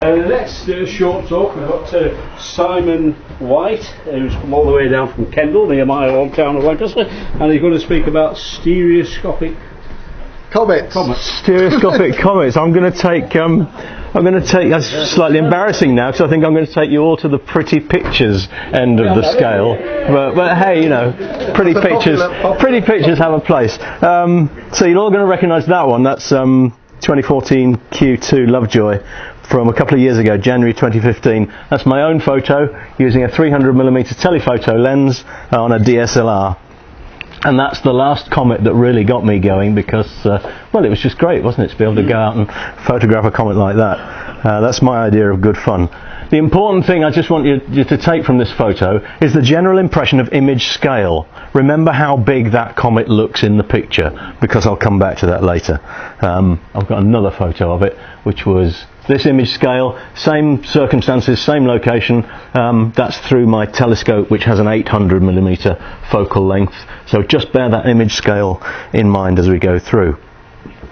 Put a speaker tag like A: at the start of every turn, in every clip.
A: Let's do a short talk. We've got Simon White, who's come all the way down from Kendal, near my hometown of Lancaster, and he's going to speak about stereoscopic
B: comets.
C: Stereoscopic comets. I'm going to take. That's slightly embarrassing now, because I think I'm going to take you all to the pretty pictures end of the scale. But hey, you know, pretty pictures have a place. So you're all going to recognise that one. That's 2014 Q2 Lovejoy. From a couple of years ago, January 2015. That's my own photo using a 300mm telephoto lens on a DSLR. And that's the last comet that really got me going because, well, it was just great, wasn't it, to be able to go out and photograph a comet like that. That's my idea of good fun. The important thing I just want you to take from this photo is the general impression of image scale. Remember how big that comet looks in the picture, because I'll come back to that later. I've got another photo of it, which was this image scale, same circumstances, same location. That's through my telescope, which has an 800mm focal length. So just bear that image scale in mind as we go through.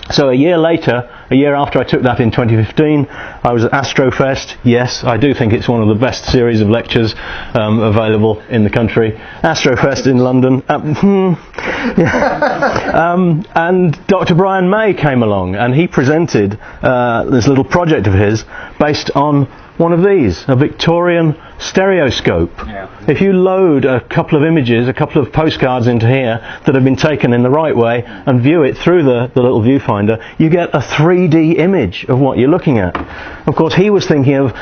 C: So a year later, a year after I took that in 2015, I was at Astrofest. Yes, I do think it's one of the best series of lectures available in the country. Astrofest in London. And Dr. Brian May came along, and he presented this little project of his based on one of these, a Victorian stereoscope. Yeah. If you load a couple of images, a couple of postcards into here that have been taken in the right way and view it through the little viewfinder, you get a 3D image of what you're looking at. Of course, he was thinking of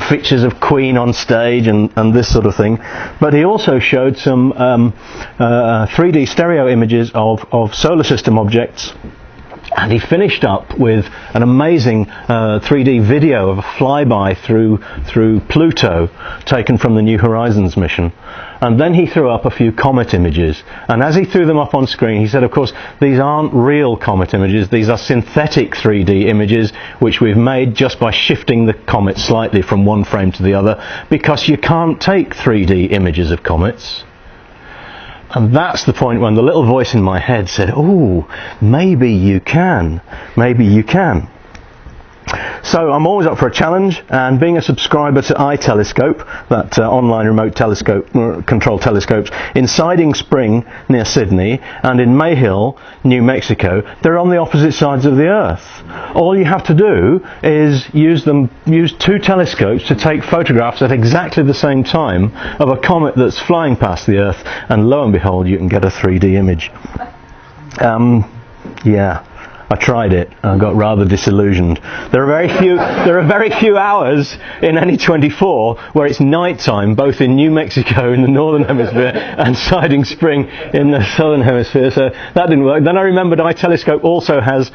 C: pictures of Queen on stage and this sort of thing, but he also showed some 3D stereo images of solar system objects. And he finished up with an amazing 3D video of a flyby through Pluto taken from the New Horizons mission. And then he threw up a few comet images. And as he threw them up on screen, he said, of course, these aren't real comet images. These are synthetic 3D images, which we've made just by shifting the comet slightly from one frame to the other, because you can't take 3D images of comets. And that's the point when the little voice in my head said, oh, maybe you can. Maybe you can. So I'm always up for a challenge, and being a subscriber to iTelescope, that online remote telescope, control telescopes, in Siding Spring near Sydney and in Mayhill, New Mexico, they're on the opposite sides of the Earth. All you have to do is use two telescopes to take photographs at exactly the same time of a comet that's flying past the Earth, and lo and behold, you can get a 3D image. Yeah. I tried it and I got rather disillusioned. There are very few hours in any 24 where it's night time, both in New Mexico in the northern hemisphere and Siding Spring in the southern hemisphere, so that didn't work. Then I remembered iTelescope also has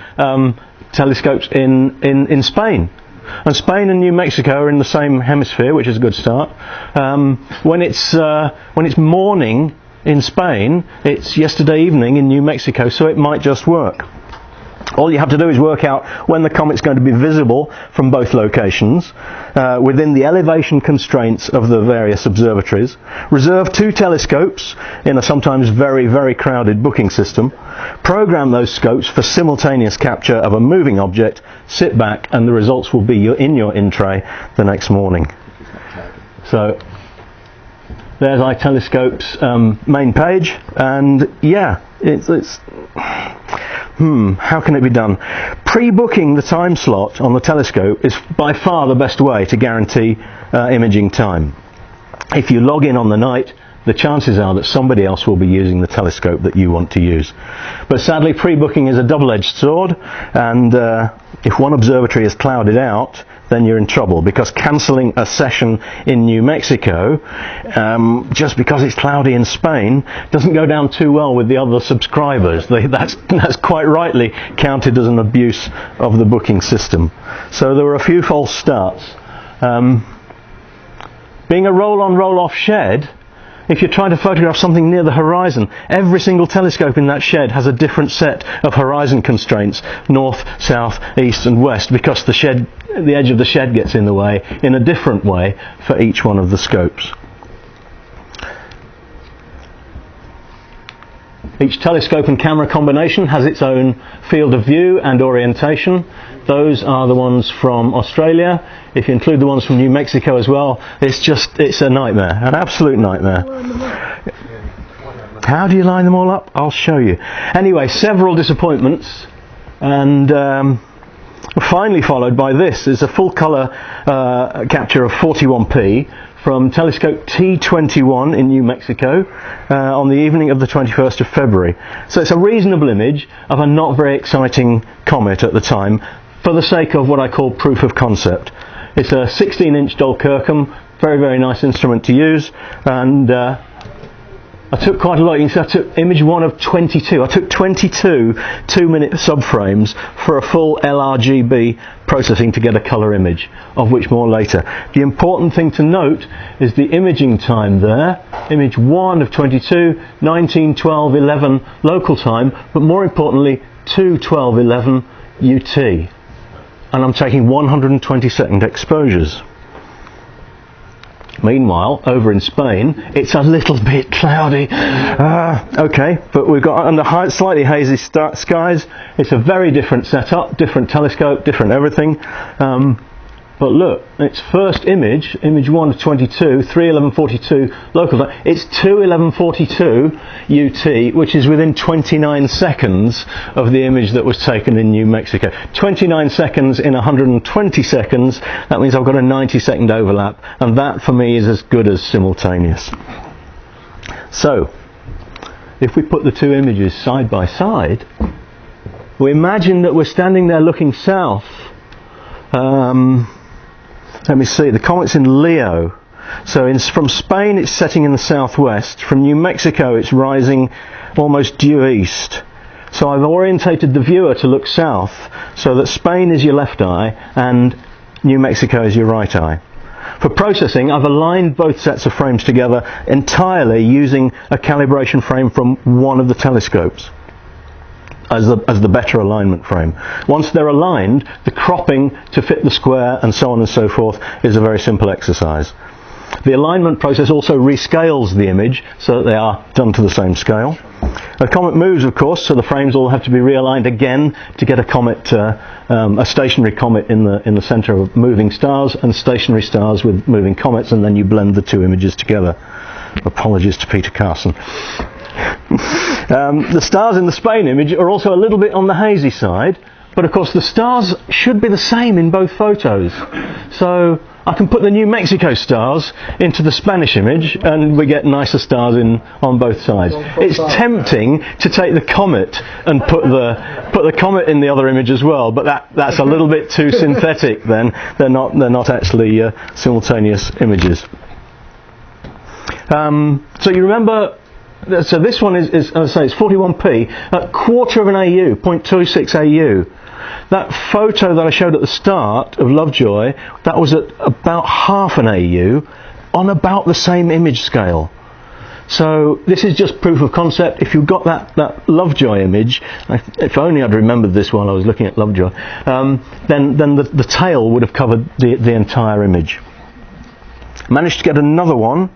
C: telescopes in Spain. And Spain and New Mexico are in the same hemisphere, which is a good start. When it's morning in Spain, it's yesterday evening in New Mexico, so it might just work. All you have to do is work out when the comet's going to be visible from both locations, within the elevation constraints of the various observatories. Reserve two telescopes in a sometimes very, very crowded booking system. Program those scopes for simultaneous capture of a moving object. Sit back, and the results will be in your in-tray the next morning. So there's iTelescope's main page, and yeah, it's how can it be done? Pre-booking the time slot on the telescope is by far the best way to guarantee imaging time. If you log in on the night, the chances are that somebody else will be using the telescope that you want to use. But sadly, pre-booking is a double-edged sword, and if one observatory is clouded out, then you're in trouble, because cancelling a session in New Mexico just because it's cloudy in Spain doesn't go down too well with the other subscribers. That's quite rightly counted as an abuse of the booking system. So there were a few false starts. Being a roll-on, roll-off shed, if you're trying to photograph something near the horizon, every single telescope in that shed has a different set of horizon constraints, north, south, east and west, because the edge of the shed gets in the way in a different way for each one of the scopes. Each telescope and camera combination has its own field of view and orientation. Those are the ones from Australia. If you include the ones from New Mexico as well, it's a nightmare, an absolute nightmare. How do you line them all up? I'll show you. Anyway, several disappointments, and finally followed by this is a full colour capture of 41p from telescope T21 in New Mexico on the evening of the 21st of February. So it's a reasonable image of a not very exciting comet at the time, for the sake of what I call proof of concept. It's a 16-inch Dol-Kirkham, very, very nice instrument to use, and I took quite a lot. You can see I took image 1 of 22. I took 22 2-minute subframes for a full LRGB processing to get a colour image, of which more later. The important thing to note is the imaging time there. Image 1 of 22, 19:12:11 local time, but more importantly 2:12:11 UT. And I'm taking 120-second exposures. Meanwhile, over in Spain, it's a little bit cloudy. Okay, but we've got under slightly hazy skies. It's a very different setup, different telescope, different everything. But look, its first image, image 1 of 22, 3:11:42 local time. It's 2:11:42 UT, which is within 29 seconds of the image that was taken in New Mexico. 29 seconds in 120 seconds, that means I've got a 90-second overlap, and that for me is as good as simultaneous. So, if we put the two images side by side, we imagine that we're standing there looking south. Let me see, the comet's in Leo. So from Spain it's setting in the southwest. From New Mexico it's rising almost due east. So I've orientated the viewer to look south, so that Spain is your left eye and New Mexico is your right eye. For processing, I've aligned both sets of frames together entirely using a calibration frame from one of the telescopes as the better alignment frame. Once they're aligned, the cropping to fit the square and so on and so forth is a very simple exercise. The alignment process also rescales the image so that they are done to the same scale. The comet moves, of course, so the frames all have to be realigned again to get a comet, a stationary comet in the centre of moving stars, and stationary stars with moving comets, and then you blend the two images together. Apologies to Peter Carson. The stars in the Spain image are also a little bit on the hazy side, but of course the stars should be the same in both photos. So I can put the New Mexico stars into the Spanish image and we get nicer stars on both sides. It's tempting to take the comet and put the comet in the other image as well, but that's a little bit too synthetic then. They're not actually simultaneous images. So you remember, so this one is as I say, it's 41p, a quarter of an AU, 0.26 AU. That photo that I showed at the start of Lovejoy, that was at about half an AU on about the same image scale. So this is just proof of concept. If you've got that Lovejoy image, if only I'd remembered this while I was looking at Lovejoy, then the tail would have covered the entire image. Managed to get another one.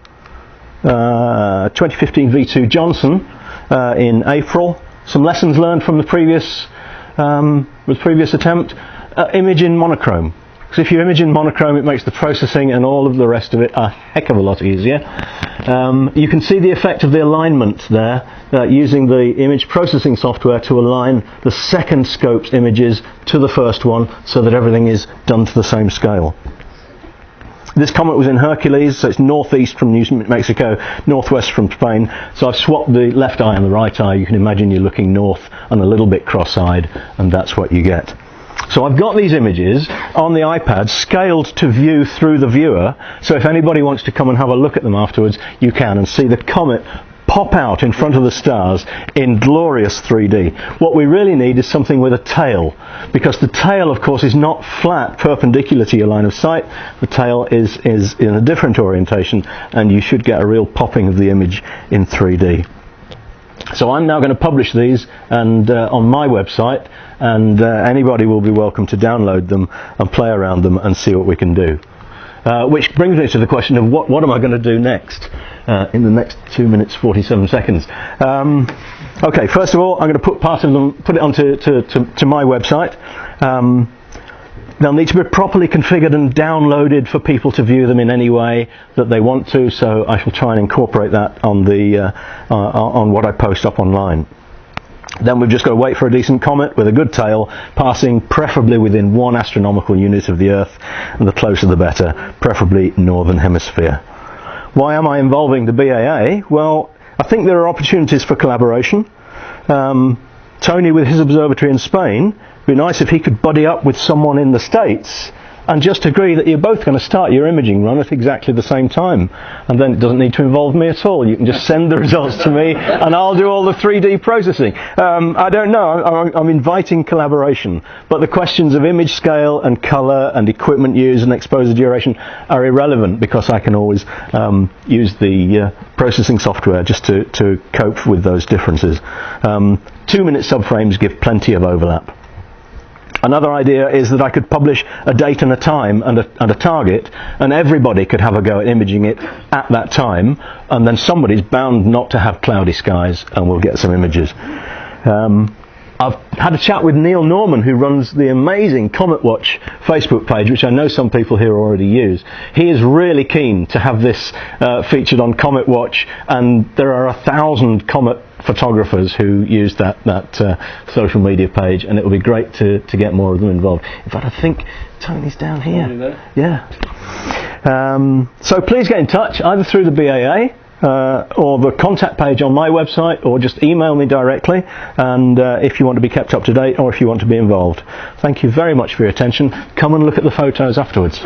C: 2015 V2 Johnson in April. Some lessons learned from the previous attempt. Image in monochrome. Because if you image in monochrome, it makes the processing and all of the rest of it a heck of a lot easier. You can see the effect of the alignment there, using the image processing software to align the second scope's images to the first one so that everything is done to the same scale. This comet was in Hercules, so it's northeast from New Mexico, northwest from Spain. So I've swapped the left eye and the right eye. You can imagine you're looking north and a little bit cross-eyed, and that's what you get. So I've got these images on the iPad scaled to view through the viewer, so if anybody wants to come and have a look at them afterwards, you can, and see the comet pop out in front of the stars in glorious 3D. What we really need is something with a tail, because the tail, of course, is not flat perpendicular to your line of sight. The tail is in a different orientation, and you should get a real popping of the image in 3D. So I'm now going to publish these and on my website, and anybody will be welcome to download them and play around them and see what we can do. Which brings me to the question of what am I going to do next in the next 2 minutes 47 seconds. Okay, first of all, I'm going to put part of them, put it onto to my website. They'll need to be properly configured and downloaded for people to view them in any way that they want to, so I shall try and incorporate that on on what I post up online. Then we've just got to wait for a decent comet with a good tail, passing preferably within 1 astronomical unit of the Earth, and the closer the better, preferably northern hemisphere. Why am I involving the BAA? Well, I think there are opportunities for collaboration. Tony, with his observatory in Spain, it'd be nice if he could buddy up with someone in the States and just agree that you're both going to start your imaging run at exactly the same time. And then it doesn't need to involve me at all. You can just send the results to me and I'll do all the 3D processing. I don't know. I'm inviting collaboration. But the questions of image scale and colour and equipment use and exposure duration are irrelevant, because I can always use the processing software just to cope with those differences. 2-minute subframes give plenty of overlap. Another idea is that I could publish a date and a time and a target, and everybody could have a go at imaging it at that time, and then somebody's bound not to have cloudy skies, and we'll get some images. I've had a chat with Neil Norman, who runs the amazing Comet Watch Facebook page, which I know some people here already use. He is really keen to have this featured on Comet Watch, and there are 1,000 Comet photographers who use that social media page, and it will be great to get more of them involved. In fact, I think Tony's down here. Yeah. So please get in touch, either through the BAA or the contact page on my website, or just email me directly, and if you want to be kept up to date or if you want to be involved. Thank you very much for your attention. Come and look at the photos afterwards.